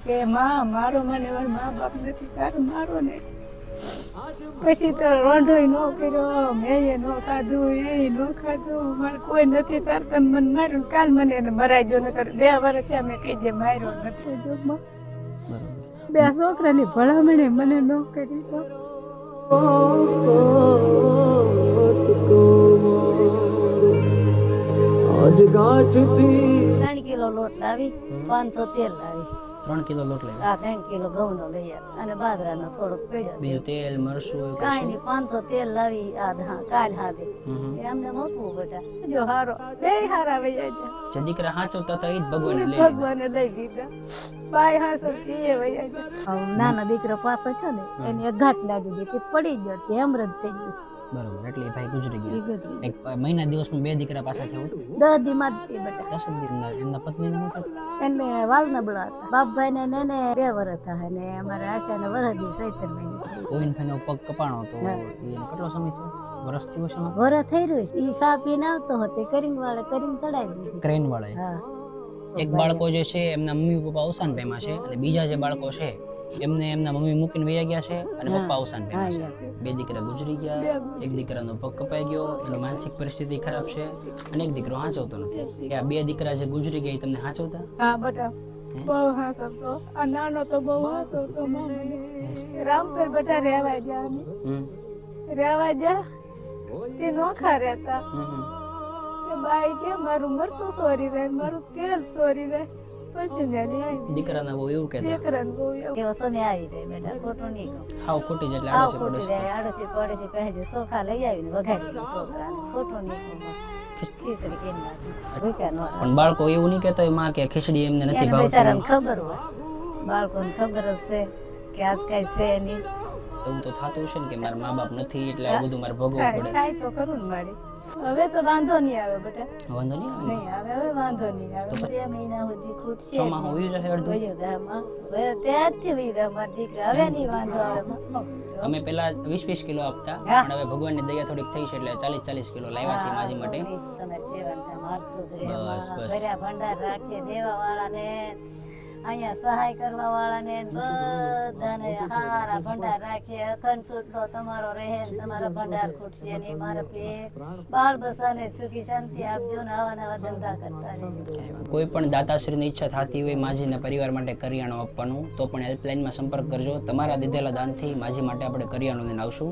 કે માં મારો મને મા બાપ નથી તારે મારો ને પછી તો રોંઢોય ન કર્યો મેં ન ખાધું એ ન ખાધું મારે કોઈ નથી તાર તમે મને માર્યું કાલ મને એને મરાઈ ગયો નકર 2 વર્ષ થયા મેં કઈ જે માર્યો નથી જોગમાં બે છોકરાની ભલામણે મને ન કરી તો આજ ગાંઠથી 3 કિલો લોટ લાવી 500 તેલ લાવી 3 કિલો લોટ લઈ આ 3 કિલો ઘઉંનો લઈ આવ્યા અને બાજરાનો થોડોક પડ્યો બીજું તેલ મરસું એવું કાંઈ નહીં 500 તેલ લાવી આ કાલ હાથે એમને મૂકવું બેટા જો હારો બે હારા વૈયા ગયા જે દીકરા હાચવતા હતા એ જ ભગવાને લઈ ભગવાને લઈ લીધા બાય હાસવતી એ વૈયા ગયા નાનો દીકરો પાછો છે ને એની એક ઘાટ લાગી ગઈ તે પડી ગયો તે હેમરેજ થઈ ગયું બરોબર એટલે એ ભાઈ ગુજરી એ ગયા ગુજરી એક મહિના દિવસમાં 2 દીકરા પાછા થયા હતું 10 દી માં જ બેટા 10 દિવસના એમના પત્નીનું શું થયું? એને વાલ નબળા હતા બાપભાઈ ને એને 2 વર્ષ થાય ને અમારે આશાને વર્ષ દિવસ 17 મહિને થઈ ગોવિંદભાઈનો પગ કપાણો તો એને કેટલો સમય થયો વર્ષ થયો છે એમાં? વર્ષ થઈ રહ્યું છે ઈ સા પીને આવતો હતો કરીંગ વાળે કરીંગ ચડાવી દીધી ક્રેન વાળાએ હા એક બાળકો જે છે એમના મમ્મી પપ્પા અવસાન પામ્યા છે અને બીજા જે બાળકો છે એમને એમના મમ્મી મૂકીને વયા ગયા છે અને પપ્પા અવસાન પામ્યા છે 2 દીકરા ગુજરી ગયા એક દીકરાનો પગ કપાઈ ગયો એની માનસિક પરિસ્થિતિ ખરાબ છે અને એક દીકરો હાચવતો નથી કે આ 2 દીકરા જે ગુજરી ગયા એ તમને હાચવતા હા બેટા બહુ હાસવતો આ નાનો તો બહુ હાસવતો માં મને રામપર બેટા રહેવા ગયા અમે રહેવા ગયા તે નોખા રહેતા તે બાઈ કે મારું મરચું સોરી રહે મારું તેલ સોરી રહે પછી ને લઈ આવી દીકરાના બહુ એવું કહેતા દીકરાને બહુ એવું એવો સમય આવી જાય બેટા ખોટું નહીં કહું હાવ ખોટી જ એટલે આવ આડોશી ખોટું પડોશી જાય આડોશી પડોશી પહેરી ચોખા લઈ આવીને વઘારી દઉં છોકરાને ખોટું નહીં કહું ખીચડી કરી નાખી ભૂખ્યા ન પણ બાળકો એવું નહીં કહેતા હોય માં કે ખીચડી એમને નથી એને ભાવતી બિચારાને ખબર હોય બાળકોને ખબર જ છે કે આજ કઈ છે નહીં એવું તો થતું હશે ને કે મારા મા બાપ નથી એટલે આ બધું મારે ભોગવવું પડે થાય તો ખરું ને મારી હવે તો વાંધો નહીં આવે બેટા વાંધો નહીં આવે ને? નહીં આવે હવે વાંધો નહીં આવે 2 મહિના સુધી ખૂટશે ચોમાં હોવી રહે અડધું વયો ગામમાં વયો ત્યાંથી વયો ગયા મારા દીકરા હવે નહીં વાંધો આવે અમે પેલા 20-20 કિલો આપતા હા. પણ હવે ભગવાનની દયા થોડીક થઈ છે એટલે 40-40 કિલો લાવ્યા છે માજી માટે તમારે સેવન કામ હાલતું જ રહે. બસ, બસ. ભર્યા ભંડાર રાખશે દેવા વાળાને અહીંયા સહાય કરવા વાળાને બધાને હારા ભંડાર રાખશે અખંડ સુટલો તમારો રહે ને તમારા ભંડાર ખૂટશે નહીં મારા પેટ બાળ બસાને સુખી શાંતિ આપજો ને આવા નવા ધંધા કરતા રહેજો કોઈ પણ દાતાશ્રીની ઈચ્છા થતી હોય માજીના પરિવાર માટે કરિયાણું આપવાનું તો પણ હેલ્પલાઇનમાં સંપર્ક કરજો તમારા દીધેલા દાનથી માજી માટે આપણે કરિયાણું લઈને આવશું